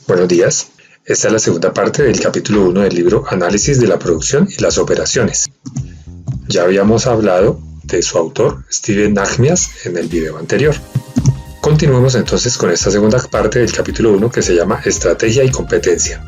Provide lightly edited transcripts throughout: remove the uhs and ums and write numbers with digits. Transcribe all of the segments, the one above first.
Buenos días. Esta es la segunda parte del capítulo 1 del libro Análisis de la producción y las operaciones. Ya habíamos hablado de su autor, Steven Nachmias, en el video anterior. Continuemos entonces con esta segunda parte del capítulo 1 que se llama Estrategia y competencia.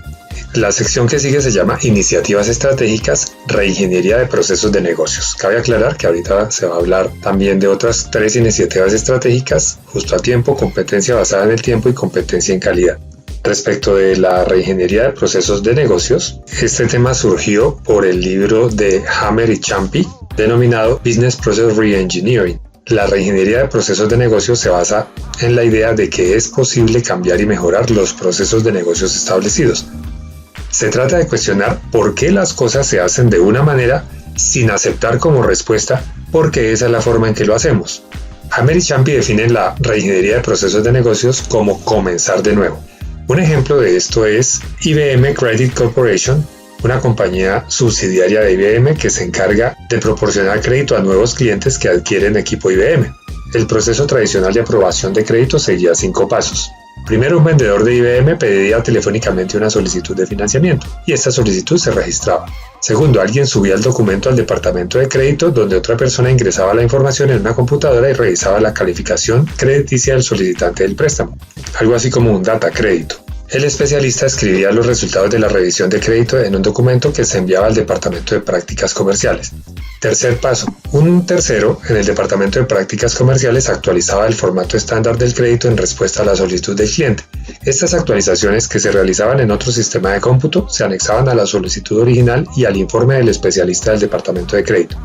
La sección que sigue se llama Iniciativas estratégicas, reingeniería de procesos de negocios. Cabe aclarar que ahorita se va a hablar también de otras 3 iniciativas estratégicas, justo a tiempo, competencia basada en el tiempo y competencia en calidad. Respecto de la reingeniería de procesos de negocios, este tema surgió por el libro de Hammer y Champy, denominado Business Process Reengineering. La reingeniería de procesos de negocios se basa en la idea de que es posible cambiar y mejorar los procesos de negocios establecidos. Se trata de cuestionar por qué las cosas se hacen de una manera sin aceptar como respuesta por qué esa es la forma en que lo hacemos. Hammer y Champy definen la reingeniería de procesos de negocios como comenzar de nuevo. Un ejemplo de esto es IBM Credit Corporation, una compañía subsidiaria de IBM que se encarga de proporcionar crédito a nuevos clientes que adquieren equipo IBM. El proceso tradicional de aprobación de crédito seguía 5 pasos. Primero, un vendedor de IBM pedía telefónicamente una solicitud de financiamiento y esta solicitud se registraba. Segundo, alguien subía el documento al departamento de crédito donde otra persona ingresaba la información en una computadora y revisaba la calificación crediticia del solicitante del préstamo, algo así como un data crédito. El especialista escribía los resultados de la revisión de crédito en un documento que se enviaba al departamento de prácticas comerciales. Tercer paso, un tercero en el departamento de prácticas comerciales actualizaba el formato estándar del crédito en respuesta a la solicitud del cliente. Estas actualizaciones, que se realizaban en otro sistema de cómputo, se anexaban a la solicitud original y al informe del especialista del departamento de crédito.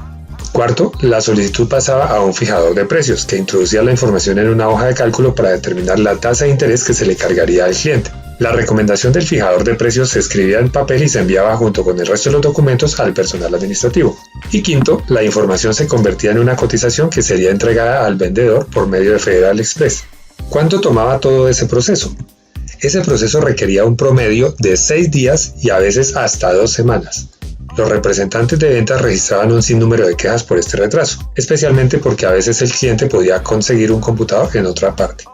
Cuarto, la solicitud pasaba a un fijador de precios, que introducía la información en una hoja de cálculo para determinar la tasa de interés que se le cargaría al cliente. La recomendación del fijador de precios se escribía en papel y se enviaba junto con el resto de los documentos al personal administrativo. Y quinto, la información se convertía en una cotización que sería entregada al vendedor por medio de Federal Express. ¿Cuánto tomaba todo ese proceso? Ese proceso requería un promedio de 6 días y a veces hasta 2 semanas. Los representantes de ventas registraban un sinnúmero de quejas por este retraso, especialmente porque a veces el cliente podía conseguir un computador en otra parte.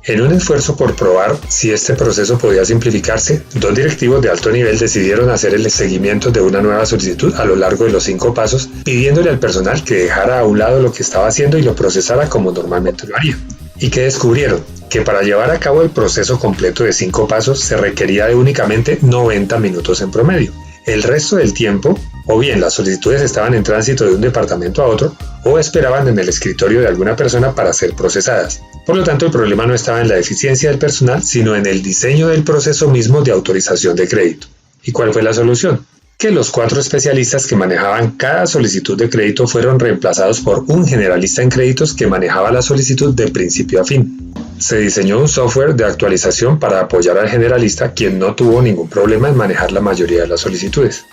En un esfuerzo por probar si este proceso podía simplificarse, 2 directivos de alto nivel decidieron hacer el seguimiento de una nueva solicitud a lo largo de los 5 pasos, pidiéndole al personal que dejara a un lado lo que estaba haciendo y lo procesara como normalmente lo haría. ¿Y qué descubrieron? Que para llevar a cabo el proceso completo de 5 pasos se requería de únicamente 90 minutos en promedio. El resto del tiempo, o bien las solicitudes estaban en tránsito de un departamento a otro, o esperaban en el escritorio de alguna persona para ser procesadas. Por lo tanto, el problema no estaba en la eficiencia del personal, sino en el diseño del proceso mismo de autorización de crédito. ¿Y cuál fue la solución? Que los 4 especialistas que manejaban cada solicitud de crédito fueron reemplazados por un generalista en créditos que manejaba la solicitud de principio a fin. Se diseñó un software de actualización para apoyar al generalista, quien no tuvo ningún problema en manejar la mayoría de las solicitudes.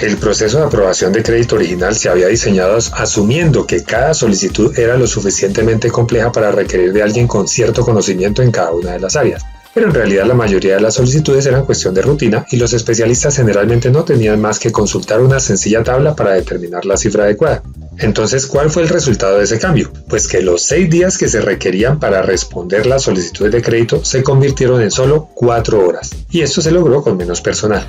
El proceso de aprobación de crédito original se había diseñado asumiendo que cada solicitud era lo suficientemente compleja para requerir de alguien con cierto conocimiento en cada una de las áreas. Pero en realidad la mayoría de las solicitudes eran cuestión de rutina y los especialistas generalmente no tenían más que consultar una sencilla tabla para determinar la cifra adecuada. Entonces, ¿cuál fue el resultado de ese cambio? Pues que los 6 días que se requerían para responder las solicitudes de crédito se convirtieron en solo 4 horas, y esto se logró con menos personal.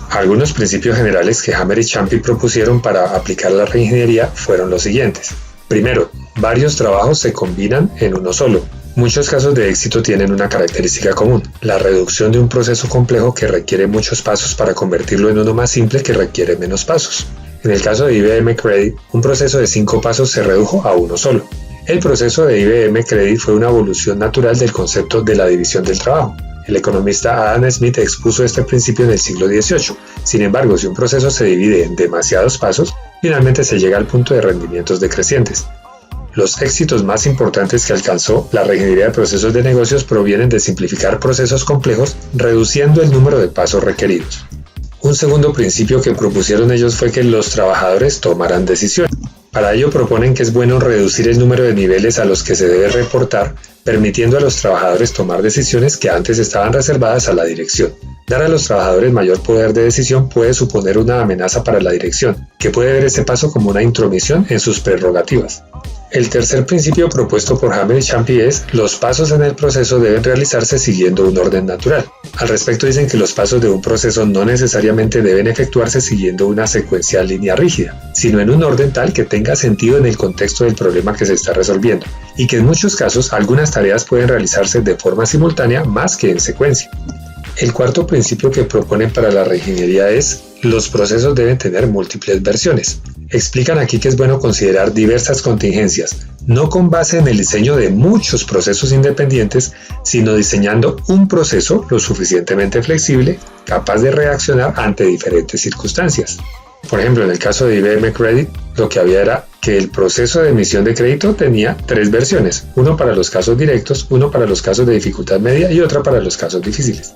Algunos principios generales que Hammer y Champy propusieron para aplicar la reingeniería fueron los siguientes. Primero, varios trabajos se combinan en uno solo. Muchos casos de éxito tienen una característica común, la reducción de un proceso complejo que requiere muchos pasos para convertirlo en uno más simple que requiere menos pasos. En el caso de IBM Credit, un proceso de 5 pasos se redujo a uno solo. El proceso de IBM Credit fue una evolución natural del concepto de la división del trabajo. El economista Adam Smith expuso este principio en el siglo XVIII. Sin embargo, si un proceso se divide en demasiados pasos, finalmente se llega al punto de rendimientos decrecientes. Los éxitos más importantes que alcanzó la reingeniería de procesos de negocios provienen de simplificar procesos complejos, reduciendo el número de pasos requeridos. Un segundo principio que propusieron ellos fue que los trabajadores tomaran decisiones. Para ello proponen que es bueno reducir el número de niveles a los que se debe reportar, permitiendo a los trabajadores tomar decisiones que antes estaban reservadas a la dirección. Dar a los trabajadores mayor poder de decisión puede suponer una amenaza para la dirección, que puede ver este paso como una intromisión en sus prerrogativas. El tercer principio propuesto por Hammer y Champy es: los pasos en el proceso deben realizarse siguiendo un orden natural. Al respecto dicen que los pasos de un proceso no necesariamente deben efectuarse siguiendo una secuencial línea rígida, sino en un orden tal que tenga sentido en el contexto del problema que se está resolviendo, y que en muchos casos algunas tareas pueden realizarse de forma simultánea más que en secuencia. El cuarto principio que proponen para la reingeniería es: los procesos deben tener múltiples versiones. Explican aquí que es bueno considerar diversas contingencias, no con base en el diseño de muchos procesos independientes, sino diseñando un proceso lo suficientemente flexible, capaz de reaccionar ante diferentes circunstancias. Por ejemplo, en el caso de IBM Credit, lo que había era que el proceso de emisión de crédito tenía 3 versiones, uno para los casos directos, uno para los casos de dificultad media y otra para los casos difíciles.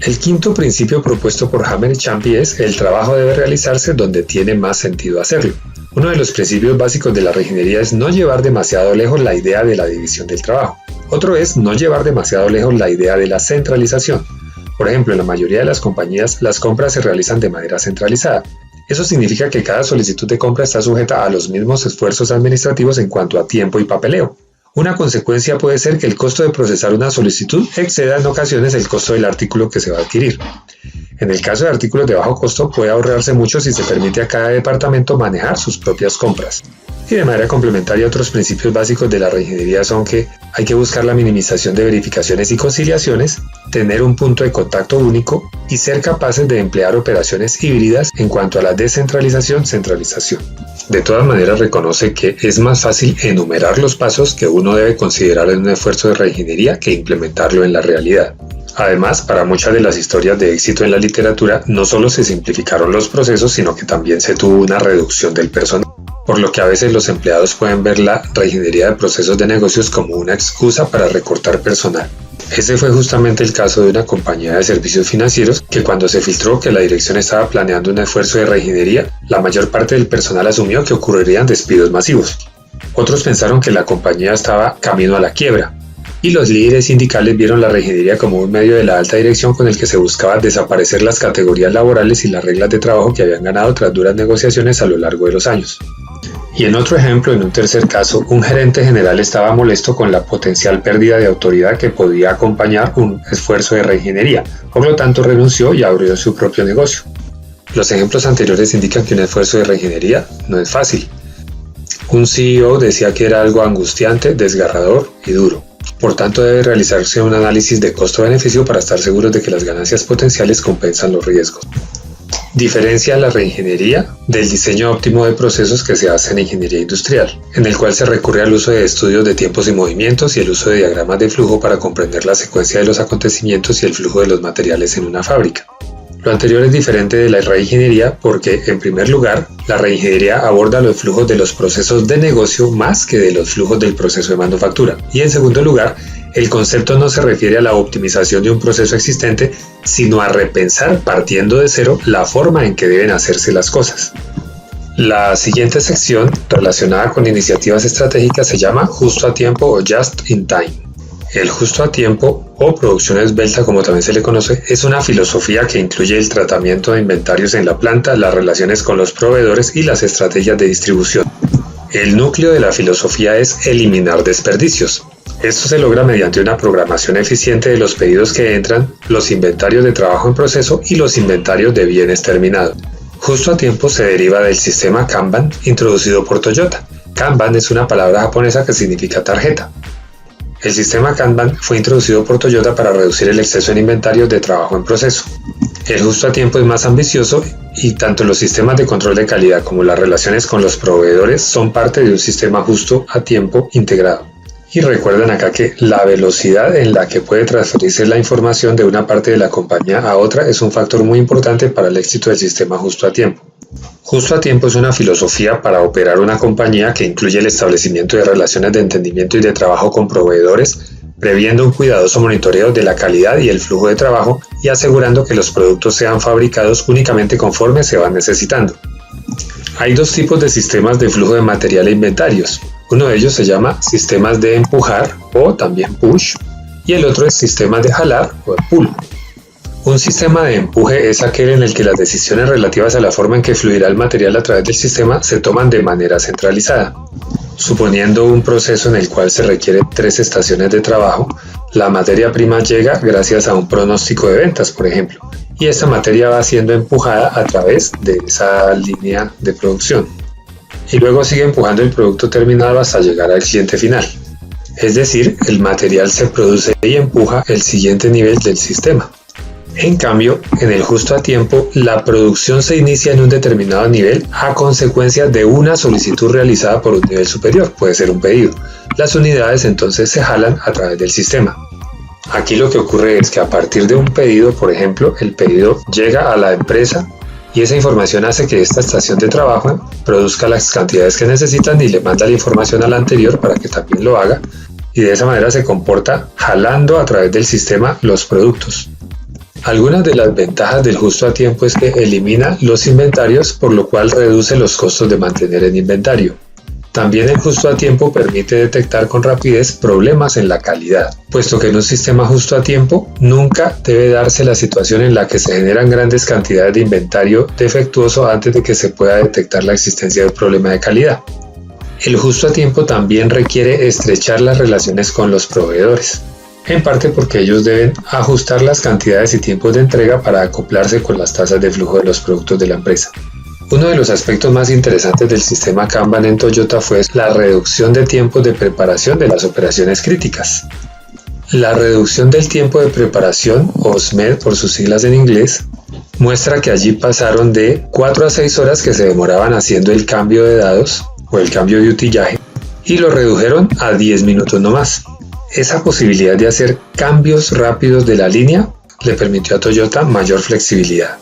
El quinto principio propuesto por Hammer y Champy es: el trabajo debe realizarse donde tiene más sentido hacerlo. Uno de los principios básicos de la reingeniería es no llevar demasiado lejos la idea de la división del trabajo. Otro es no llevar demasiado lejos la idea de la centralización. Por ejemplo, en la mayoría de las compañías, las compras se realizan de manera centralizada. Eso significa que cada solicitud de compra está sujeta a los mismos esfuerzos administrativos en cuanto a tiempo y papeleo. Una consecuencia puede ser que el costo de procesar una solicitud exceda en ocasiones el costo del artículo que se va a adquirir. En el caso de artículos de bajo costo, puede ahorrarse mucho si se permite a cada departamento manejar sus propias compras. Y de manera complementaria, otros principios básicos de la reingeniería son que hay que buscar la minimización de verificaciones y conciliaciones, tener un punto de contacto único y ser capaces de emplear operaciones híbridas en cuanto a la descentralización-centralización. De todas maneras, reconoce que es más fácil enumerar los pasos que uno debe considerar en un esfuerzo de reingeniería que implementarlo en la realidad. Además, para muchas de las historias de éxito en la literatura, no solo se simplificaron los procesos, sino que también se tuvo una reducción del personal, por lo que a veces los empleados pueden ver la reingeniería de procesos de negocios como una excusa para recortar personal. Ese fue justamente el caso de una compañía de servicios financieros que, cuando se filtró que la dirección estaba planeando un esfuerzo de reingeniería, la mayor parte del personal asumió que ocurrirían despidos masivos. Otros pensaron que la compañía estaba camino a la quiebra, y los líderes sindicales vieron la reingeniería como un medio de la alta dirección con el que se buscaba desaparecer las categorías laborales y las reglas de trabajo que habían ganado tras duras negociaciones a lo largo de los años. Y en otro ejemplo, en un tercer caso, un gerente general estaba molesto con la potencial pérdida de autoridad que podía acompañar un esfuerzo de reingeniería, por lo tanto renunció y abrió su propio negocio. Los ejemplos anteriores indican que un esfuerzo de reingeniería no es fácil. Un CEO decía que era algo angustiante, desgarrador y duro. Por tanto, debe realizarse un análisis de costo-beneficio para estar seguros de que las ganancias potenciales compensan los riesgos. Diferencia la reingeniería del diseño óptimo de procesos que se hace en ingeniería industrial, en el cual se recurre al uso de estudios de tiempos y movimientos y el uso de diagramas de flujo para comprender la secuencia de los acontecimientos y el flujo de los materiales en una fábrica. Lo anterior es diferente de la reingeniería porque, en primer lugar, la reingeniería aborda los flujos de los procesos de negocio más que de los flujos del proceso de manufactura. Y en segundo lugar, el concepto no se refiere a la optimización de un proceso existente, sino a repensar partiendo de cero la forma en que deben hacerse las cosas. La siguiente sección, relacionada con iniciativas estratégicas, se llama Justo a Tiempo o Just in Time. El justo a tiempo, o producción esbelta como también se le conoce, es una filosofía que incluye el tratamiento de inventarios en la planta, las relaciones con los proveedores y las estrategias de distribución. El núcleo de la filosofía es eliminar desperdicios. Esto se logra mediante una programación eficiente de los pedidos que entran, los inventarios de trabajo en proceso y los inventarios de bienes terminados. Justo a tiempo se deriva del sistema Kanban introducido por Toyota. Kanban es una palabra japonesa que significa tarjeta. El sistema Kanban fue introducido por Toyota para reducir el exceso en inventarios de trabajo en proceso. El justo a tiempo es más ambicioso y tanto los sistemas de control de calidad como las relaciones con los proveedores son parte de un sistema justo a tiempo integrado. Y recuerden acá que la velocidad en la que puede transferirse la información de una parte de la compañía a otra es un factor muy importante para el éxito del sistema justo a tiempo. Justo a tiempo es una filosofía para operar una compañía que incluye el establecimiento de relaciones de entendimiento y de trabajo con proveedores, previendo un cuidadoso monitoreo de la calidad y el flujo de trabajo y asegurando que los productos sean fabricados únicamente conforme se van necesitando. Hay dos tipos de sistemas de flujo de material e inventarios. Uno de ellos se llama sistemas de empujar o también push y el otro es sistemas de jalar o pull. Un sistema de empuje es aquel en el que las decisiones relativas a la forma en que fluirá el material a través del sistema se toman de manera centralizada. Suponiendo un proceso en el cual se requieren 3 estaciones de trabajo, La materia prima llega gracias a un pronóstico de ventas, por ejemplo, y esta materia va siendo empujada a través de esa línea de producción. Y luego sigue empujando el producto terminado hasta llegar al cliente final. Es decir, el material se produce y empuja el siguiente nivel del sistema. En cambio, en el justo a tiempo, la producción se inicia en un determinado nivel a consecuencia de una solicitud realizada por un nivel superior, puede ser un pedido. Las unidades entonces se jalan a través del sistema. Aquí lo que ocurre es que a partir de un pedido, por ejemplo, el pedido llega a la empresa y esa información hace que esta estación de trabajo produzca las cantidades que necesitan y le manda la información a la anterior para que también lo haga, y de esa manera se comporta jalando a través del sistema los productos. Algunas de las ventajas del justo a tiempo es que elimina los inventarios, por lo cual reduce los costos de mantener el inventario. También el justo a tiempo permite detectar con rapidez problemas en la calidad, puesto que en un sistema justo a tiempo nunca debe darse la situación en la que se generan grandes cantidades de inventario defectuoso antes de que se pueda detectar la existencia de un problema de calidad. El justo a tiempo también requiere estrechar las relaciones con los proveedores, en parte porque ellos deben ajustar las cantidades y tiempos de entrega para acoplarse con las tasas de flujo de los productos de la empresa. Uno de los aspectos más interesantes del sistema Kanban en Toyota fue la reducción de tiempos de preparación de las operaciones críticas. La reducción del tiempo de preparación, o SMED por sus siglas en inglés, muestra que allí pasaron de 4 a 6 horas que se demoraban haciendo el cambio de dados o el cambio de utillaje y lo redujeron a 10 minutos no más. Esa posibilidad de hacer cambios rápidos de la línea le permitió a Toyota mayor flexibilidad.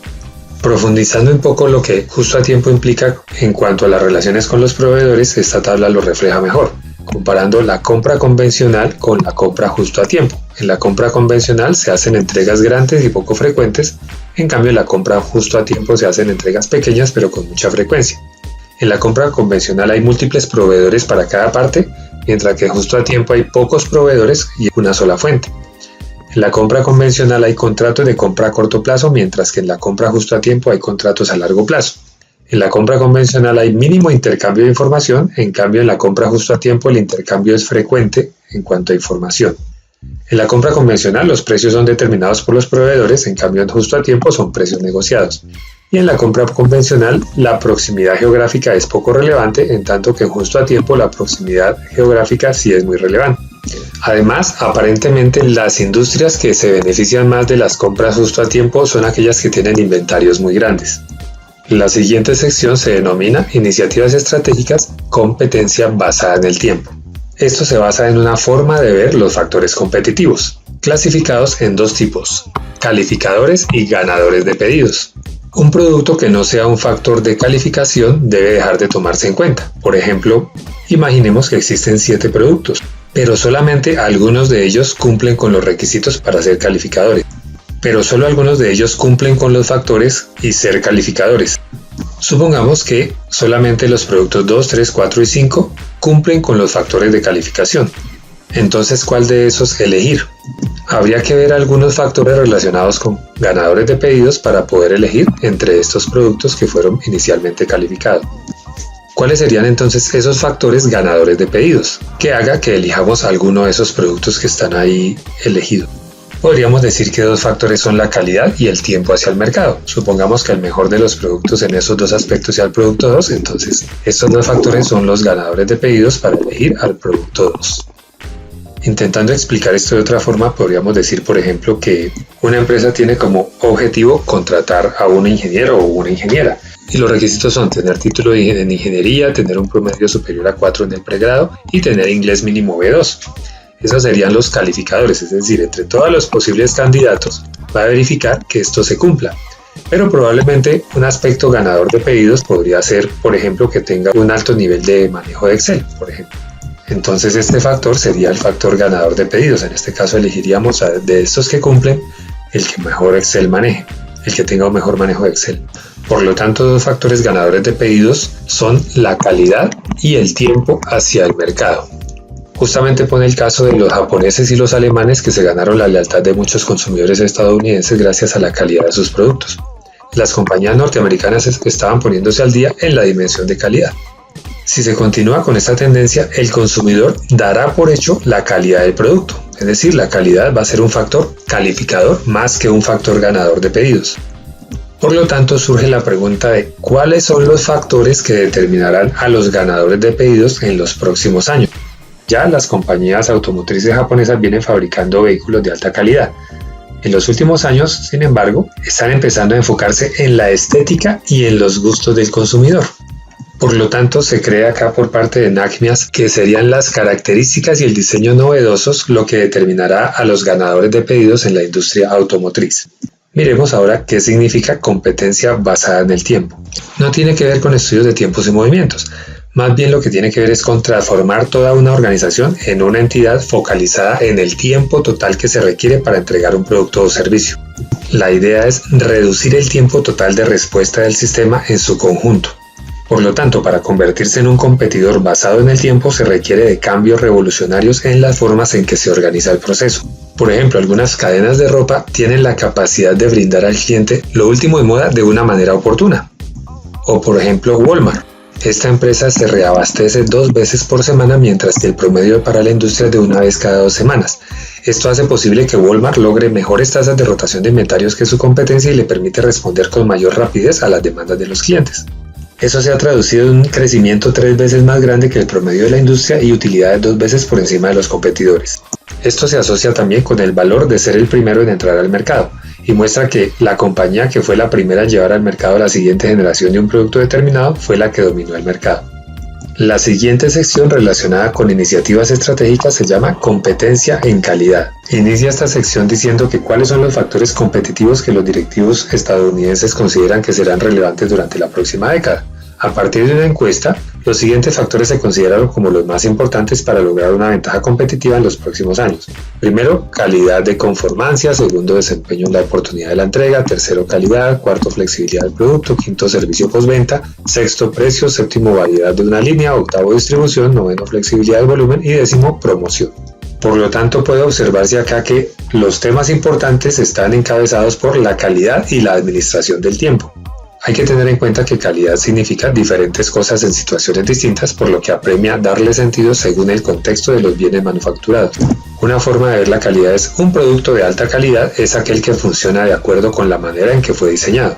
Profundizando un poco lo que justo a tiempo implica en cuanto a las relaciones con los proveedores, esta tabla lo refleja mejor, comparando la compra convencional con la compra justo a tiempo. En la compra convencional se hacen entregas grandes y poco frecuentes, en cambio en la compra justo a tiempo se hacen entregas pequeñas pero con mucha frecuencia. En la compra convencional hay múltiples proveedores para cada parte, mientras que justo a tiempo hay pocos proveedores y una sola fuente. En la compra convencional hay contratos de compra a corto plazo, mientras que en la compra justo a tiempo hay contratos a largo plazo. En la compra convencional hay mínimo intercambio de información, en cambio en la compra justo a tiempo el intercambio es frecuente en cuanto a información. En la compra convencional los precios son determinados por los proveedores, en cambio en justo a tiempo son precios negociados. Y en la compra convencional la proximidad geográfica es poco relevante, en tanto que en justo a tiempo la proximidad geográfica sí es muy relevante. Además, aparentemente las industrias que se benefician más de las compras justo a tiempo son aquellas que tienen inventarios muy grandes. La siguiente sección se denomina Iniciativas Estratégicas, Competencia basada en el tiempo. Esto se basa en una forma de ver los factores competitivos, clasificados en dos tipos, calificadores y ganadores de pedidos. Un producto que no sea un factor de calificación debe dejar de tomarse en cuenta. Por ejemplo, imaginemos que existen 7 productos, pero solamente algunos de ellos cumplen con los requisitos para ser calificadores. Pero solo algunos de ellos cumplen con los factores y ser calificadores. Supongamos que solamente los productos 2, 3, 4 y 5 cumplen con los factores de calificación. Entonces, ¿cuál de esos elegir? Habría que ver algunos factores relacionados con ganadores de pedidos para poder elegir entre estos productos que fueron inicialmente calificados. ¿Cuáles serían entonces esos factores ganadores de pedidos? Que haga que elijamos alguno de esos productos que están ahí elegidos. Podríamos decir que dos factores son la calidad y el tiempo hacia el mercado. Supongamos que el mejor de los productos en esos dos aspectos sea el producto 2, entonces estos dos factores son los ganadores de pedidos para elegir al producto 2. Intentando explicar esto de otra forma, podríamos decir, por ejemplo, que una empresa tiene como objetivo contratar a un ingeniero o una ingeniera. Y los requisitos son tener título en ingeniería, tener un promedio superior a 4 en el pregrado y tener inglés mínimo B2. Esos serían los calificadores, es decir, entre todos los posibles candidatos va a verificar que esto se cumpla. Pero probablemente un aspecto ganador de pedidos podría ser, por ejemplo, que tenga un alto nivel de manejo de Excel, por ejemplo. Entonces este factor sería el factor ganador de pedidos. En este caso elegiríamos de estos que cumplen el que mejor Excel maneje, el que tenga un mejor manejo de Excel. Por lo tanto, dos factores ganadores de pedidos son la calidad y el tiempo hacia el mercado. Justamente pone el caso de los japoneses y los alemanes que se ganaron la lealtad de muchos consumidores estadounidenses gracias a la calidad de sus productos. Las compañías norteamericanas estaban poniéndose al día en la dimensión de calidad. Si se continúa con esta tendencia, el consumidor dará por hecho la calidad del producto, es Es decir, la calidad va a ser un factor calificador más que un factor ganador de pedidos. Por lo tanto, surge la pregunta de cuáles son los factores que determinarán a los ganadores de pedidos en los próximos años. Ya las compañías automotrices japonesas vienen fabricando vehículos de alta calidad. En los últimos años, sin embargo, están empezando a enfocarse en la estética y en los gustos del consumidor. Por lo tanto, se cree acá por parte de Nachmias que serían las características y el diseño novedosos lo que determinará a los ganadores de pedidos en la industria automotriz. Miremos ahora qué significa competencia basada en el tiempo. No tiene que ver con estudios de tiempos y movimientos, más bien lo que tiene que ver es con transformar toda una organización en una entidad focalizada en el tiempo total que se requiere para entregar un producto o servicio. La idea es reducir el tiempo total de respuesta del sistema en su conjunto. Por lo tanto, para convertirse en un competidor basado en el tiempo se requiere de cambios revolucionarios en las formas en que se organiza el proceso. Por ejemplo, algunas cadenas de ropa tienen la capacidad de brindar al cliente lo último de moda de una manera oportuna. O por ejemplo, Walmart. Esta empresa se reabastece 2 veces por semana, mientras que el promedio para la industria es de una vez cada 2 semanas. Esto hace posible que Walmart logre mejores tasas de rotación de inventarios que su competencia y le permite responder con mayor rapidez a las demandas de los clientes. Eso se ha traducido en un crecimiento 3 veces más grande que el promedio de la industria y utilidades 2 veces por encima de los competidores. Esto se asocia también con el valor de ser el primero en entrar al mercado y muestra que la compañía que fue la primera en llevar al mercado a la siguiente generación de un producto determinado fue la que dominó el mercado. La siguiente sección relacionada con iniciativas estratégicas se llama competencia en calidad. Inicia esta sección diciendo que cuáles son los factores competitivos que los directivos estadounidenses consideran que serán relevantes durante la próxima década. A partir de una encuesta, los siguientes factores se consideraron como los más importantes para lograr una ventaja competitiva en los próximos años. Primero, calidad de conformancia. Segundo, desempeño en la oportunidad de la entrega. Tercero, calidad. Cuarto, flexibilidad del producto. Quinto, servicio postventa. Sexto, precio. Séptimo, variedad de una línea. Octavo, distribución. Noveno, flexibilidad del volumen. Y décimo, promoción. Por lo tanto, puede observarse acá que los temas importantes están encabezados por la calidad y la administración del tiempo. Hay que tener en cuenta que calidad significa diferentes cosas en situaciones distintas, por lo que apremia darle sentido según el contexto de los bienes manufacturados. Una forma de ver la calidad es: un producto de alta calidad es aquel que funciona de acuerdo con la manera en que fue diseñado.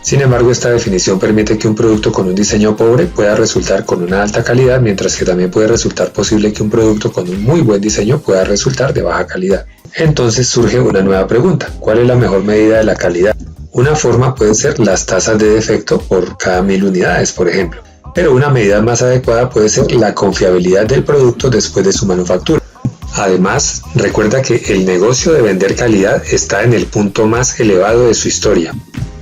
Sin embargo, esta definición permite que un producto con un diseño pobre pueda resultar con una alta calidad, mientras que también puede resultar posible que un producto con un muy buen diseño pueda resultar de baja calidad. Entonces surge una nueva pregunta: ¿cuál es la mejor medida de la calidad? Una forma puede ser las tasas de defecto por cada 1000 unidades, por ejemplo, pero una medida más adecuada puede ser la confiabilidad del producto después de su manufactura. Además, recuerda que el negocio de vender calidad está en el punto más elevado de su historia.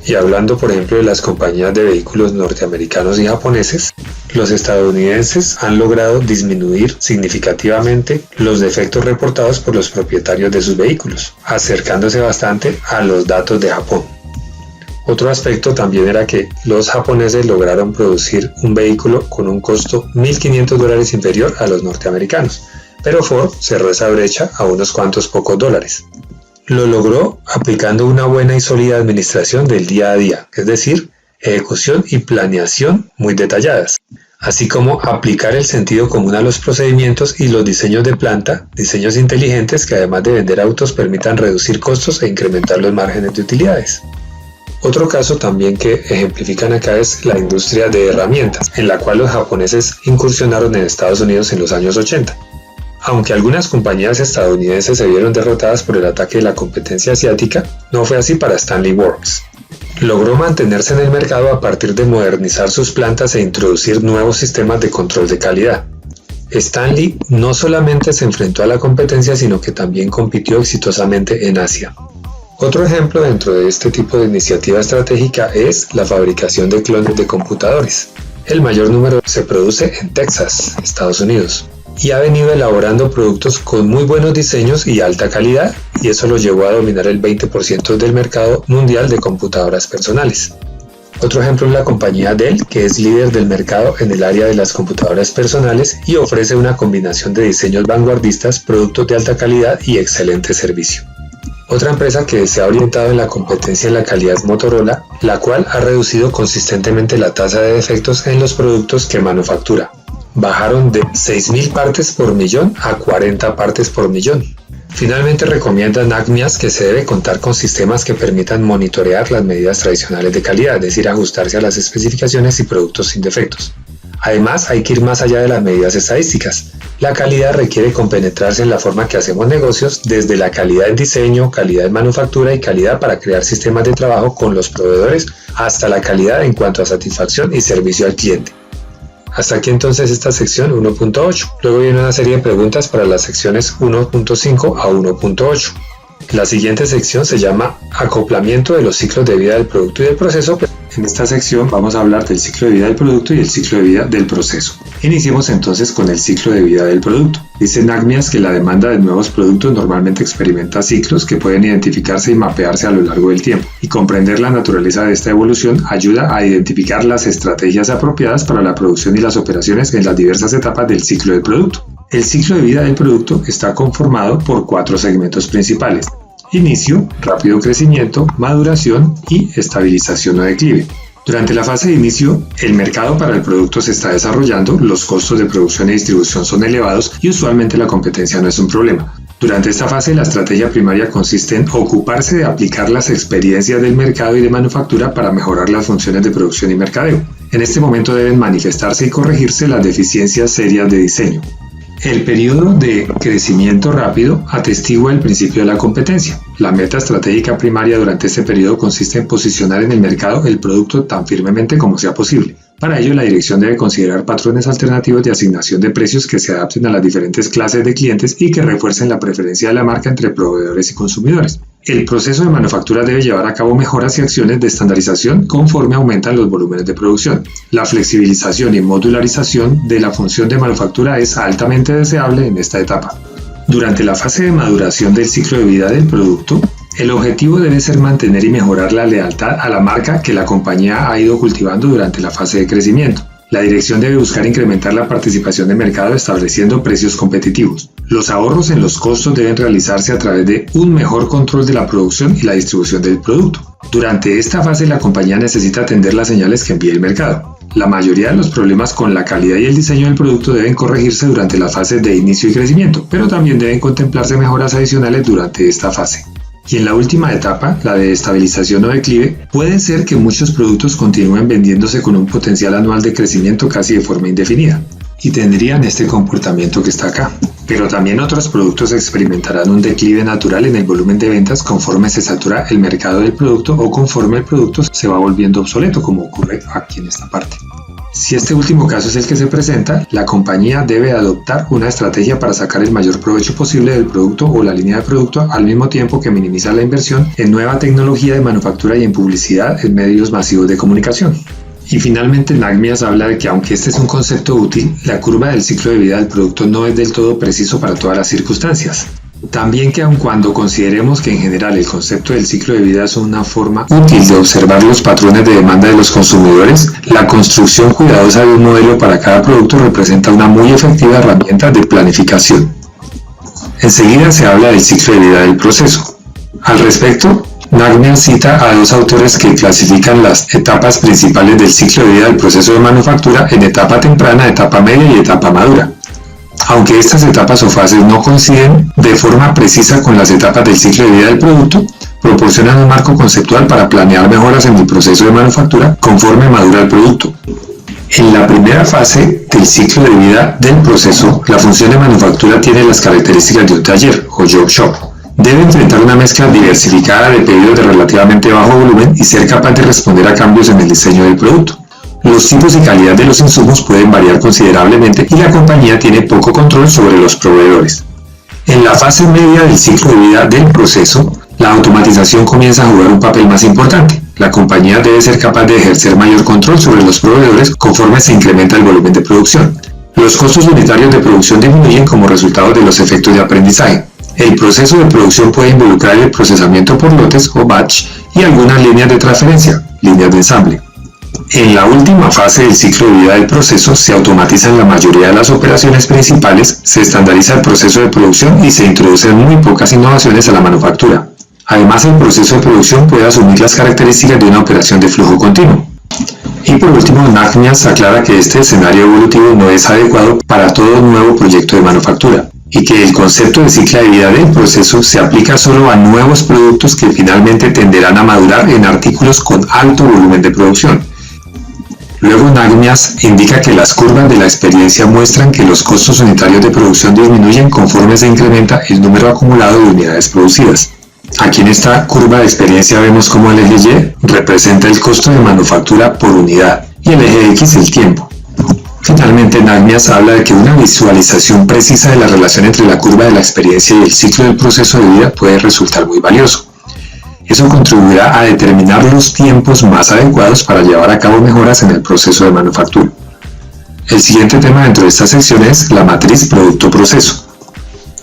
Y hablando, por ejemplo, de las compañías de vehículos norteamericanos y japoneses, los estadounidenses han logrado disminuir significativamente los defectos reportados por los propietarios de sus vehículos, acercándose bastante a los datos de Japón. Otro aspecto también era que los japoneses lograron producir un vehículo con un costo $1.500 inferior a los norteamericanos, pero Ford cerró esa brecha a unos cuantos pocos dólares. Lo logró aplicando una buena y sólida administración del día a día, es decir, ejecución y planeación muy detalladas, así como aplicar el sentido común a los procedimientos y los diseños de planta, diseños inteligentes que además de vender autos permitan reducir costos e incrementar los márgenes de utilidades. Otro caso también que ejemplifican acá es la industria de herramientas, en la cual los japoneses incursionaron en Estados Unidos en los años 80. Aunque algunas compañías estadounidenses se vieron derrotadas por el ataque de la competencia asiática, no fue así para Stanley Works. Logró mantenerse en el mercado a partir de modernizar sus plantas e introducir nuevos sistemas de control de calidad. Stanley no solamente se enfrentó a la competencia, sino que también compitió exitosamente en Asia. Otro ejemplo dentro de este tipo de iniciativa estratégica es la fabricación de clones de computadores. El mayor número se produce en Texas, Estados Unidos, y ha venido elaborando productos con muy buenos diseños y alta calidad, y eso lo llevó a dominar el 20% del mercado mundial de computadoras personales. Otro ejemplo es la compañía Dell, que es líder del mercado en el área de las computadoras personales y ofrece una combinación de diseños vanguardistas, productos de alta calidad y excelente servicio. Otra empresa que se ha orientado en la competencia en la calidad es Motorola, la cual ha reducido consistentemente la tasa de defectos en los productos que manufactura. Bajaron de 6.000 partes por millón a 40 partes por millón. Finalmente recomienda NACMIAS que se debe contar con sistemas que permitan monitorear las medidas tradicionales de calidad, es decir, ajustarse a las especificaciones y productos sin defectos. Además, hay que ir más allá de las medidas estadísticas. La calidad requiere compenetrarse en la forma que hacemos negocios, desde la calidad en diseño, calidad en manufactura y calidad para crear sistemas de trabajo con los proveedores, hasta la calidad en cuanto a satisfacción y servicio al cliente. Hasta aquí entonces esta sección 1.8. Luego viene una serie de preguntas para las secciones 1.5 a 1.8. La siguiente sección se llama Acoplamiento de los ciclos de vida del producto y del proceso. En esta sección vamos a hablar del ciclo de vida del producto y el ciclo de vida del proceso. Iniciemos entonces con el ciclo de vida del producto. Dice NACMIAS que la demanda de nuevos productos normalmente experimenta ciclos que pueden identificarse y mapearse a lo largo del tiempo, y comprender la naturaleza de esta evolución ayuda a identificar las estrategias apropiadas para la producción y las operaciones en las diversas etapas del ciclo del producto. El ciclo de vida del producto está conformado por 4 segmentos principales: inicio, rápido crecimiento, maduración y estabilización o declive. Durante la fase de inicio, el mercado para el producto se está desarrollando, los costos de producción y distribución son elevados y usualmente la competencia no es un problema. Durante esta fase, la estrategia primaria consiste en ocuparse de aplicar las experiencias del mercado y de manufactura para mejorar las funciones de producción y mercadeo. En este momento deben manifestarse y corregirse las deficiencias serias de diseño. El periodo de crecimiento rápido atestigua el principio de la competencia. La meta estratégica primaria durante este periodo consiste en posicionar en el mercado el producto tan firmemente como sea posible. Para ello, la dirección debe considerar patrones alternativos de asignación de precios que se adapten a las diferentes clases de clientes y que refuercen la preferencia de la marca entre proveedores y consumidores. El proceso de manufactura debe llevar a cabo mejoras y acciones de estandarización conforme aumentan los volúmenes de producción. La flexibilización y modularización de la función de manufactura es altamente deseable en esta etapa. Durante la fase de maduración del ciclo de vida del producto, el objetivo debe ser mantener y mejorar la lealtad a la marca que la compañía ha ido cultivando durante la fase de crecimiento. La dirección debe buscar incrementar la participación de mercado estableciendo precios competitivos. Los ahorros en los costos deben realizarse a través de un mejor control de la producción y la distribución del producto. Durante esta fase, la compañía necesita atender las señales que envíe el mercado. La mayoría de los problemas con la calidad y el diseño del producto deben corregirse durante las fases de inicio y crecimiento, pero también deben contemplarse mejoras adicionales durante esta fase. Y en la última etapa, la de estabilización o declive, puede ser que muchos productos continúen vendiéndose con un potencial anual de crecimiento casi de forma indefinida, y tendrían este comportamiento que está acá. Pero también otros productos experimentarán un declive natural en el volumen de ventas conforme se satura el mercado del producto o conforme el producto se va volviendo obsoleto, como ocurre aquí en esta parte. Si este último caso es el que se presenta, la compañía debe adoptar una estrategia para sacar el mayor provecho posible del producto o la línea de producto, al mismo tiempo que minimiza la inversión en nueva tecnología de manufactura y en publicidad en medios masivos de comunicación. Y finalmente, NACMIAS habla de que aunque este es un concepto útil, la curva del ciclo de vida del producto no es del todo preciso para todas las circunstancias. También que aun cuando consideremos que en general el concepto del ciclo de vida es una forma útil de observar los patrones de demanda de los consumidores, la construcción cuidadosa de un modelo para cada producto representa una muy efectiva herramienta de planificación. Enseguida se habla del ciclo de vida del proceso. Al respecto, NACMIAS cita a 2 autores que clasifican las etapas principales del ciclo de vida del proceso de manufactura en etapa temprana, etapa media y etapa madura. Aunque estas etapas o fases no coinciden de forma precisa con las etapas del ciclo de vida del producto, proporcionan un marco conceptual para planear mejoras en el proceso de manufactura conforme madura el producto. En la primera fase del ciclo de vida del proceso, la función de manufactura tiene las características de un taller o job shop. Debe enfrentar una mezcla diversificada de pedidos de relativamente bajo volumen y ser capaz de responder a cambios en el diseño del producto. Los tipos y calidad de los insumos pueden variar considerablemente y la compañía tiene poco control sobre los proveedores. En la fase media del ciclo de vida del proceso, la automatización comienza a jugar un papel más importante. La compañía debe ser capaz de ejercer mayor control sobre los proveedores conforme se incrementa el volumen de producción. Los costos unitarios de producción disminuyen como resultado de los efectos de aprendizaje. El proceso de producción puede involucrar el procesamiento por lotes o batch y algunas líneas de transferencia, líneas de ensamble. En la última fase del ciclo de vida del proceso se automatizan la mayoría de las operaciones principales, se estandariza el proceso de producción y se introducen muy pocas innovaciones a la manufactura. Además, el proceso de producción puede asumir las características de una operación de flujo continuo. Y por último, NACMIAS aclara que este escenario evolutivo no es adecuado para todo nuevo proyecto de manufactura. y que el concepto de ciclo de vida del proceso se aplica solo a nuevos productos que finalmente tenderán a madurar en artículos con alto volumen de producción. Luego Nagmias indica que las curvas de la experiencia muestran que los costos unitarios de producción disminuyen conforme se incrementa el número acumulado de unidades producidas. Aquí en esta curva de experiencia vemos cómo el eje Y representa el costo de manufactura por unidad y el eje X el tiempo. Finalmente, Nagmias habla de que una visualización precisa de la relación entre la curva de la experiencia y el ciclo del proceso de vida puede resultar muy valioso. Eso contribuirá a determinar los tiempos más adecuados para llevar a cabo mejoras en el proceso de manufactura. El siguiente tema dentro de esta sección es la matriz producto-proceso.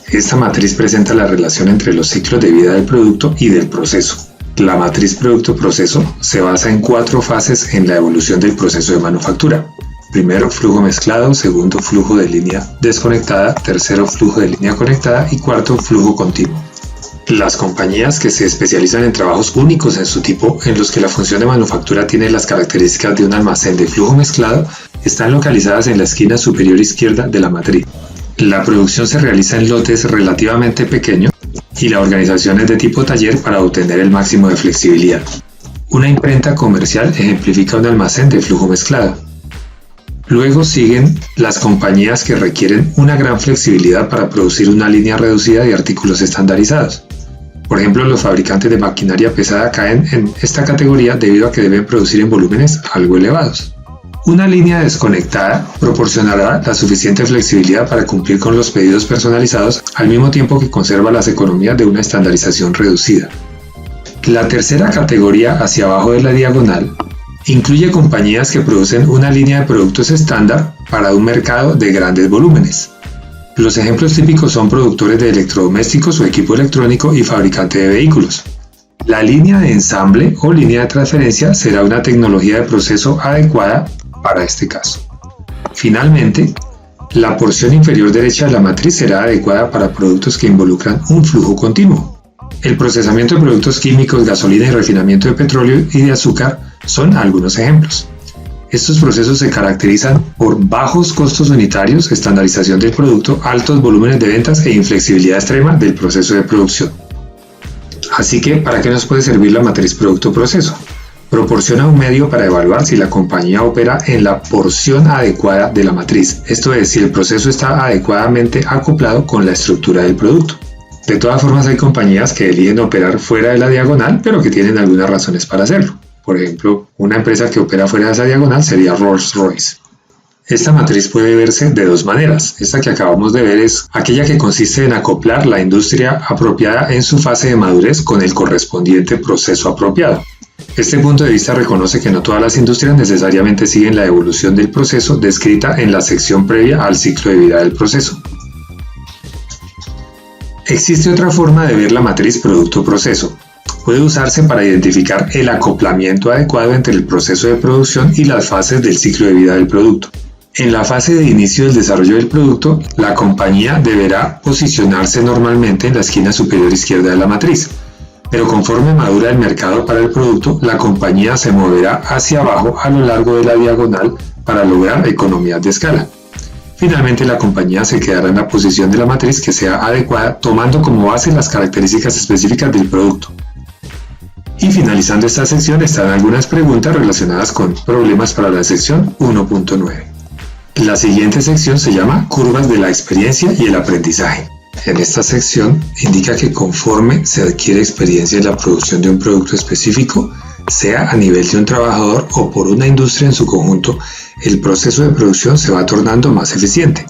Esta matriz presenta la relación entre los ciclos de vida del producto y del proceso. La matriz producto-proceso se basa en 4 fases en la evolución del proceso de manufactura. Primero, flujo mezclado, segundo, flujo de línea desconectada, tercero, flujo de línea conectada y cuarto, flujo continuo. Las compañías que se especializan en trabajos únicos en su tipo, en los que la función de manufactura tiene las características de un almacén de flujo mezclado, están localizadas en la esquina superior izquierda de la matriz. La producción se realiza en lotes relativamente pequeños y la organización es de tipo taller para obtener el máximo de flexibilidad. Una imprenta comercial ejemplifica un almacén de flujo mezclado. Luego siguen las compañías que requieren una gran flexibilidad para producir una línea reducida de artículos estandarizados. Por ejemplo, los fabricantes de maquinaria pesada caen en esta categoría debido a que deben producir en volúmenes algo elevados. Una línea desconectada proporcionará la suficiente flexibilidad para cumplir con los pedidos personalizados al mismo tiempo que conserva las economías de una estandarización reducida. La tercera categoría hacia abajo de la diagonal incluye compañías que producen una línea de productos estándar para un mercado de grandes volúmenes. Los ejemplos típicos son productores de electrodomésticos o equipo electrónico y fabricantes de vehículos. La línea de ensamble o línea de transferencia será una tecnología de proceso adecuada para este caso. Finalmente, la porción inferior derecha de la matriz será adecuada para productos que involucran un flujo continuo. El procesamiento de productos químicos, gasolina y refinamiento de petróleo y de azúcar son algunos ejemplos. Estos procesos se caracterizan por bajos costos unitarios, estandarización del producto, altos volúmenes de ventas e inflexibilidad extrema del proceso de producción. Así que, ¿para qué nos puede servir la matriz producto-proceso? Proporciona un medio para evaluar si la compañía opera en la porción adecuada de la matriz, esto es, si el proceso está adecuadamente acoplado con la estructura del producto. De todas formas, hay compañías que eligen operar fuera de la diagonal, pero que tienen algunas razones para hacerlo. Por ejemplo, una empresa que opera fuera de esa diagonal sería Rolls-Royce. Esta matriz puede verse de 2 maneras. Esta que acabamos de ver es aquella que consiste en acoplar la industria apropiada en su fase de madurez con el correspondiente proceso apropiado. Este punto de vista reconoce que no todas las industrias necesariamente siguen la evolución del proceso descrita en la sección previa al ciclo de vida del proceso. Existe otra forma de ver la matriz producto-proceso. Puede usarse para identificar el acoplamiento adecuado entre el proceso de producción y las fases del ciclo de vida del producto. En la fase de inicio del desarrollo del producto, la compañía deberá posicionarse normalmente en la esquina superior izquierda de la matriz, pero conforme madura el mercado para el producto, la compañía se moverá hacia abajo a lo largo de la diagonal para lograr economías de escala. Finalmente, la compañía se quedará en la posición de la matriz que sea adecuada, tomando como base las características específicas del producto. Y finalizando esta sección están algunas preguntas relacionadas con problemas para la sección 1.9. La siguiente sección se llama Curvas de la experiencia y el aprendizaje. En esta sección indica que conforme se adquiere experiencia en la producción de un producto específico, sea a nivel de un trabajador o por una industria en su conjunto, el proceso de producción se va tornando más eficiente.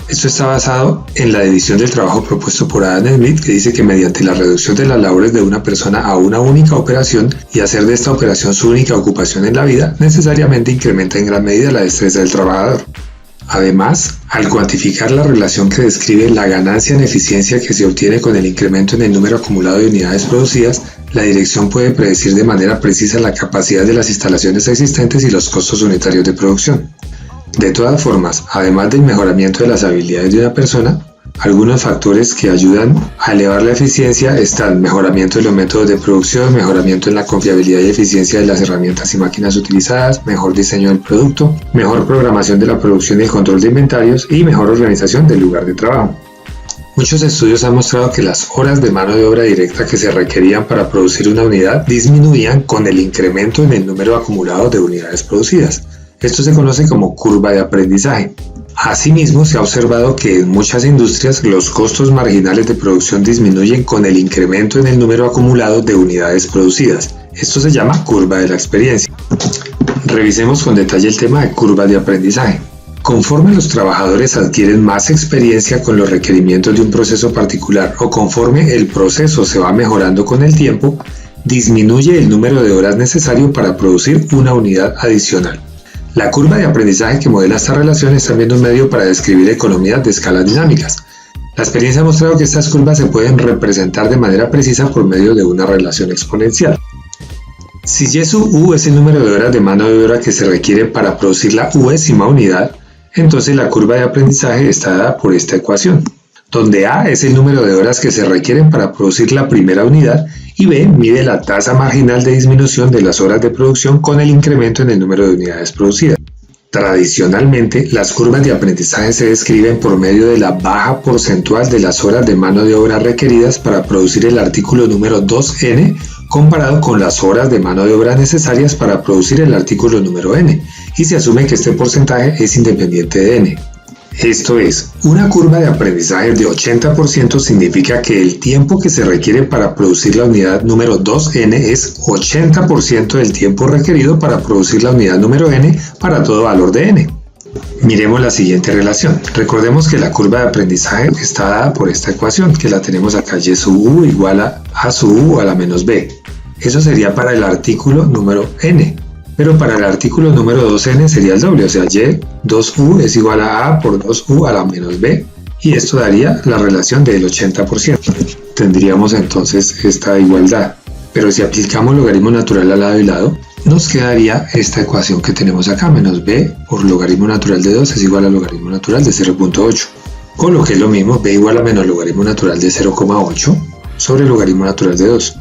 Esto está basado en la división del trabajo propuesto por Adam Smith, que dice que mediante la reducción de las labores de una persona a una única operación y hacer de esta operación su única ocupación en la vida, necesariamente incrementa en gran medida la destreza del trabajador. Además, al cuantificar la relación que describe la ganancia en eficiencia que se obtiene con el incremento en el número acumulado de unidades producidas, la dirección puede predecir de manera precisa la capacidad de las instalaciones existentes y los costos unitarios de producción. De todas formas, además del mejoramiento de las habilidades de una persona, algunos factores que ayudan a elevar la eficiencia están mejoramiento de los métodos de producción, mejoramiento en la confiabilidad y eficiencia de las herramientas y máquinas utilizadas, mejor diseño del producto, mejor programación de la producción y el control de inventarios y mejor organización del lugar de trabajo. Muchos estudios han mostrado que las horas de mano de obra directa que se requerían para producir una unidad disminuían con el incremento en el número acumulado de unidades producidas. Esto se conoce como curva de aprendizaje. Asimismo, se ha observado que en muchas industrias los costos marginales de producción disminuyen con el incremento en el número acumulado de unidades producidas. Esto se llama curva de la experiencia. Revisemos con detalle el tema de curva de aprendizaje. Conforme los trabajadores adquieren más experiencia con los requerimientos de un proceso particular o conforme el proceso se va mejorando con el tiempo, disminuye el número de horas necesario para producir una unidad adicional. La curva de aprendizaje que modela esta relación es también un medio para describir economías de escalas dinámicas. La experiencia ha mostrado que estas curvas se pueden representar de manera precisa por medio de una relación exponencial. Si Y sub U es el número de horas de mano de obra que se requiere para producir la uésima unidad, entonces la curva de aprendizaje está dada por esta ecuación, donde A es el número de horas que se requieren para producir la primera unidad y B mide la tasa marginal de disminución de las horas de producción con el incremento en el número de unidades producidas. Tradicionalmente, las curvas de aprendizaje se describen por medio de la baja porcentual de las horas de mano de obra requeridas para producir el artículo número 2n comparado con las horas de mano de obra necesarias para producir el artículo número n, y se asume que este porcentaje es independiente de n. Esto es, una curva de aprendizaje de 80% significa que el tiempo que se requiere para producir la unidad número 2n es 80% del tiempo requerido para producir la unidad número n para todo valor de n. Miremos la siguiente relación. Recordemos que la curva de aprendizaje está dada por esta ecuación, que la tenemos acá, y sub u igual a sub u a la menos b. Eso sería para el artículo número n. Pero para el artículo número 2n sería el doble, o sea, y 2u es igual a por 2u a la menos b, y esto daría la relación del 80%. Tendríamos entonces esta igualdad, pero si aplicamos logaritmo natural al lado y lado, nos quedaría esta ecuación que tenemos acá, menos b por logaritmo natural de 2 es igual a logaritmo natural de 0.8, o lo que es lo mismo, b igual a menos logaritmo natural de 0.8 sobre logaritmo natural de 2.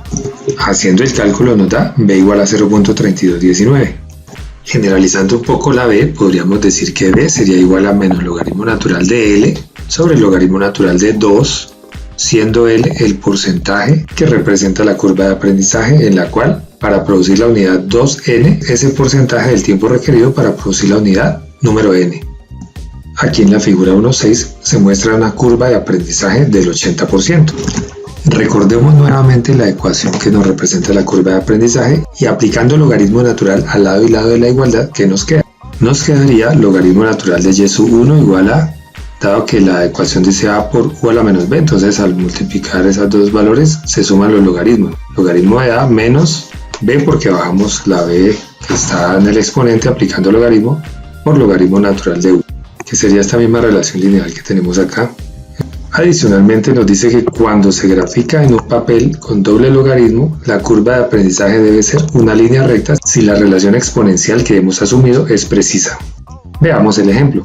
Haciendo el cálculo nos da b igual a 0.3219. Generalizando un poco la b, podríamos decir que b sería igual a menos logaritmo natural de l sobre logaritmo natural de 2, siendo l el porcentaje que representa la curva de aprendizaje, en la cual para producir la unidad 2n es el porcentaje del tiempo requerido para producir la unidad número n. Aquí en la figura 1.6 se muestra una curva de aprendizaje del 80%. Recordemos nuevamente la ecuación que nos representa la curva de aprendizaje y aplicando logaritmo natural al lado y lado de la igualdad, ¿qué nos queda? Nos quedaría logaritmo natural de y sub 1 igual a, dado que la ecuación dice a por u a la menos b, entonces al multiplicar esos dos valores se suman los logaritmos. Logaritmo de a menos b porque bajamos la b que está en el exponente aplicando logaritmo por logaritmo natural de u, que sería esta misma relación lineal que tenemos acá. Adicionalmente nos dice que cuando se grafica en un papel con doble logaritmo, la curva de aprendizaje debe ser una línea recta si la relación exponencial que hemos asumido es precisa. Veamos el ejemplo.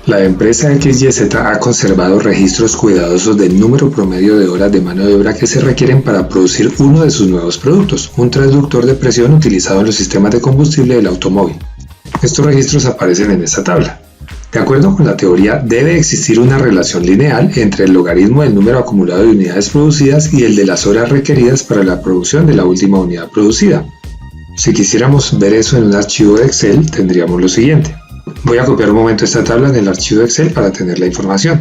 La empresa XYZ ha conservado registros cuidadosos del número promedio de horas de mano de obra que se requieren para producir uno de sus nuevos productos, un transductor de presión utilizado en los sistemas de combustible del automóvil. Estos registros aparecen en esta tabla. De acuerdo con la teoría, debe existir una relación lineal entre el logaritmo del número acumulado de unidades producidas y el de las horas requeridas para la producción de la última unidad producida. Si quisiéramos ver eso en un archivo de Excel, tendríamos lo siguiente. Voy a copiar un momento esta tabla en el archivo de Excel para tener la información.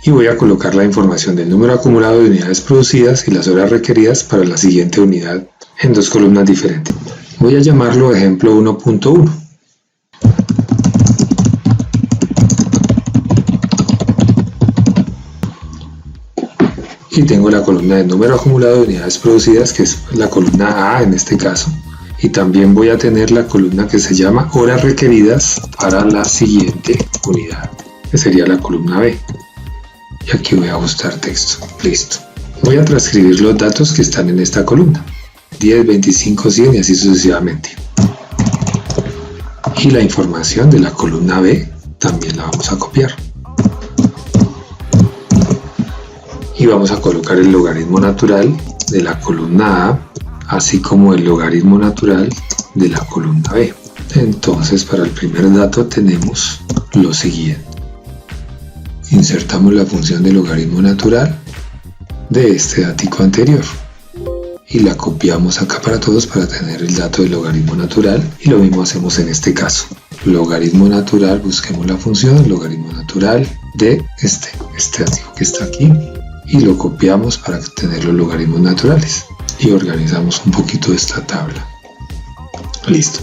Y voy a colocar la información del número acumulado de unidades producidas y las horas requeridas para la siguiente unidad en dos columnas diferentes. Voy a llamarlo ejemplo 1.1. Y tengo la columna de número acumulado de unidades producidas, que es la columna A en este caso, y también voy a tener la columna que se llama horas requeridas para la siguiente unidad, que sería la columna B. Y aquí voy a ajustar texto. Listo. Voy a transcribir los datos que están en esta columna, 10, 25, 100 y así sucesivamente. Y la información de la columna B también la vamos a copiar. Y vamos a colocar el logaritmo natural de la columna A, así como el logaritmo natural de la columna B. Entonces, para el primer dato tenemos lo siguiente. insertamos la función de logaritmo natural de este datico anterior y la copiamos acá para todos para tener el dato del logaritmo natural, y lo mismo hacemos en este caso. Logaritmo natural, busquemos la función logaritmo natural de este datico que está aquí y lo copiamos para tener los logaritmos naturales y organizamos un poquito esta tabla. Listo.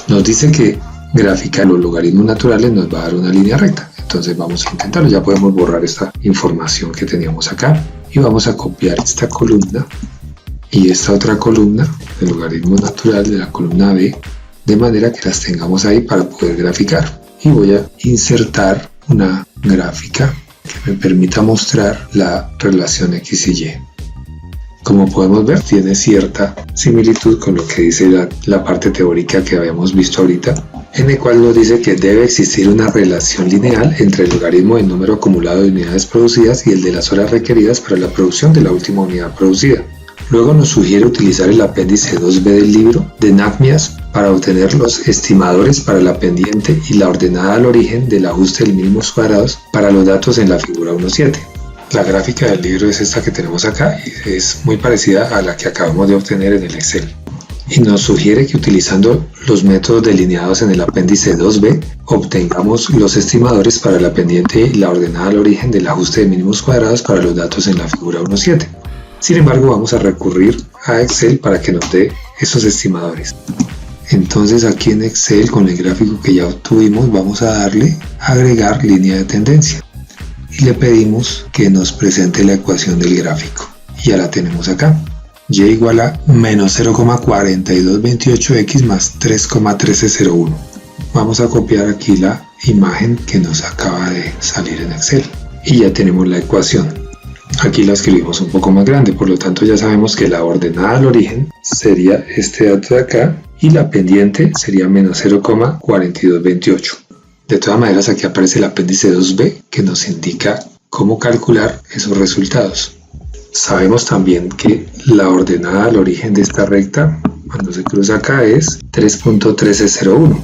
Nos dice que graficar los logaritmos naturales nos va a dar una línea recta. Entonces vamos a intentarlo. Ya podemos borrar esta información que teníamos acá y vamos a copiar esta columna y esta otra columna, el logaritmo natural de la columna B, de manera que las tengamos ahí para poder graficar. Y voy a insertar una gráfica que me permita mostrar la relación X y Y. Como podemos ver, tiene cierta similitud con lo que dice la parte teórica que habíamos visto ahorita, en el cual nos dice que debe existir una relación lineal entre el logaritmo del número acumulado de unidades producidas y el de las horas requeridas para la producción de la última unidad producida. Luego nos sugiere utilizar el apéndice 2b del libro de Nachmias para obtener los estimadores para la pendiente y la ordenada al origen del ajuste de mínimos cuadrados para los datos en la figura 1.7. La gráfica del libro es esta que tenemos acá y es muy parecida a la que acabamos de obtener en el Excel. Y nos sugiere que utilizando los métodos delineados en el apéndice 2b obtengamos los estimadores para la pendiente y la ordenada al origen del ajuste de mínimos cuadrados para los datos en la figura 1.7. Sin embargo, vamos a recurrir a Excel para que nos dé esos estimadores. Entonces aquí en Excel, con el gráfico que ya obtuvimos, vamos a darle a agregar línea de tendencia y le pedimos que nos presente la ecuación del gráfico. Y ya la tenemos acá. Y igual a menos 0,4228x más 3,1301. Vamos a copiar aquí la imagen que nos acaba de salir en Excel. Y ya tenemos la ecuación. Aquí la escribimos un poco más grande, por lo tanto ya sabemos que la ordenada al origen sería este dato de acá y la pendiente sería menos 0,4228. De todas maneras, aquí aparece el apéndice 2b que nos indica cómo calcular esos resultados. Sabemos también que la ordenada al origen de esta recta, cuando se cruza acá, es 3.1301.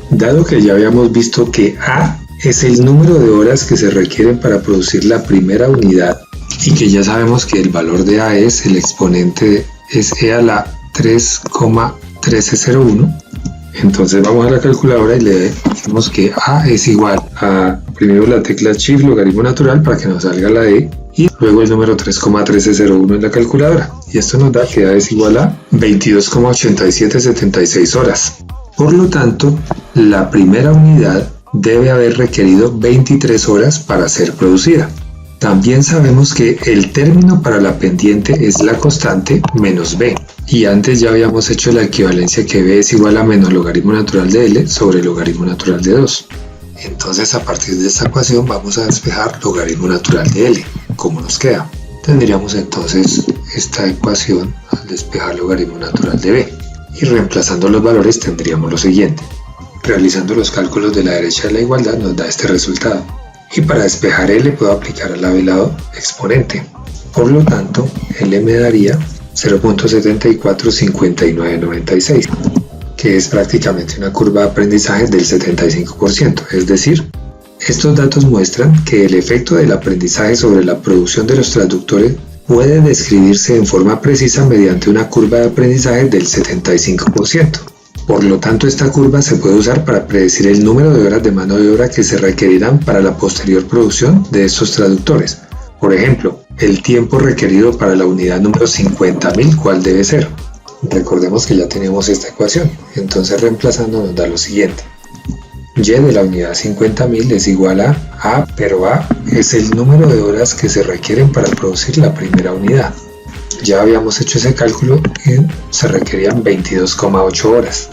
Dado que ya habíamos visto que A es el número de horas que se requieren para producir la primera unidad y que ya sabemos que el valor de A es el exponente, es E a la 3,1301, entonces vamos a la calculadora y le decimos que A es igual a primero la tecla Shift logaritmo natural para que nos salga la E y luego el número 3,1301 en la calculadora, y esto nos da que A es igual a 22,8776 horas. Por lo tanto, la primera unidad debe haber requerido 23 horas para ser producida. También sabemos que el término para la pendiente es la constante menos b, y antes ya habíamos hecho la equivalencia que b es igual a menos logaritmo natural de L sobre logaritmo natural de 2. Entonces, a partir de esta ecuación vamos a despejar logaritmo natural de L. ¿Cómo nos queda? Tendríamos entonces esta ecuación al despejar logaritmo natural de b, y reemplazando los valores tendríamos lo siguiente. Realizando los cálculos de la derecha de la igualdad nos da este resultado. Y para despejar L puedo aplicar al lado exponente. Por lo tanto, L me daría 0.745996, que es prácticamente una curva de aprendizaje del 75%. Es decir, estos datos muestran que el efecto del aprendizaje sobre la producción de los transductores puede describirse en forma precisa mediante una curva de aprendizaje del 75%. Por lo tanto, esta curva se puede usar para predecir el número de horas de mano de obra que se requerirán para la posterior producción de estos traductores. Por ejemplo, el tiempo requerido para la unidad número 50.000, ¿cuál debe ser? Recordemos que ya tenemos esta ecuación, entonces reemplazando nos da lo siguiente. Y de la unidad 50.000 es igual a, pero A es el número de horas que se requieren para producir la primera unidad. Ya habíamos hecho ese cálculo y se requerían 22,8 horas.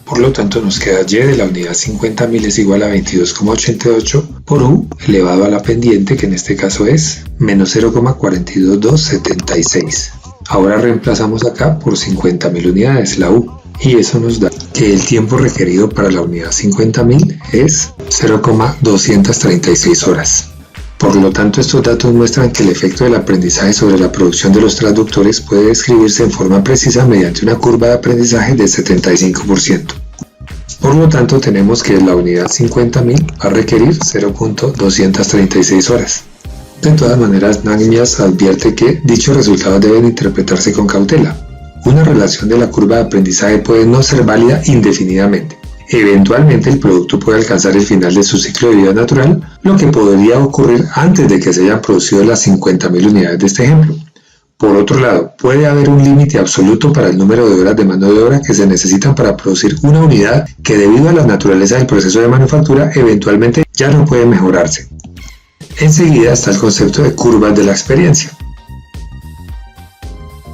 Por lo tanto, nos queda Y de la unidad 50.000 es igual a 22,88 por U elevado a la pendiente, que en este caso es menos 0,42276. Ahora reemplazamos acá por 50.000 unidades, la U, y eso nos da que el tiempo requerido para la unidad 50.000 es 0,236 horas. Por lo tanto, estos datos muestran que el efecto del aprendizaje sobre la producción de los transductores puede describirse en forma precisa mediante una curva de aprendizaje del 75%. Por lo tanto, tenemos que la unidad 50.000 va a requerir 0.236 horas. De todas maneras, Nahmias advierte que dichos resultados deben interpretarse con cautela. Una relación de la curva de aprendizaje puede no ser válida indefinidamente. Eventualmente el producto puede alcanzar el final de su ciclo de vida natural, lo que podría ocurrir antes de que se hayan producido las 50.000 unidades de este ejemplo. Por otro lado, puede haber un límite absoluto para el número de horas de mano de obra que se necesitan para producir una unidad que, debido a la naturaleza del proceso de manufactura, eventualmente ya no puede mejorarse. Enseguida está el concepto de curvas de la experiencia.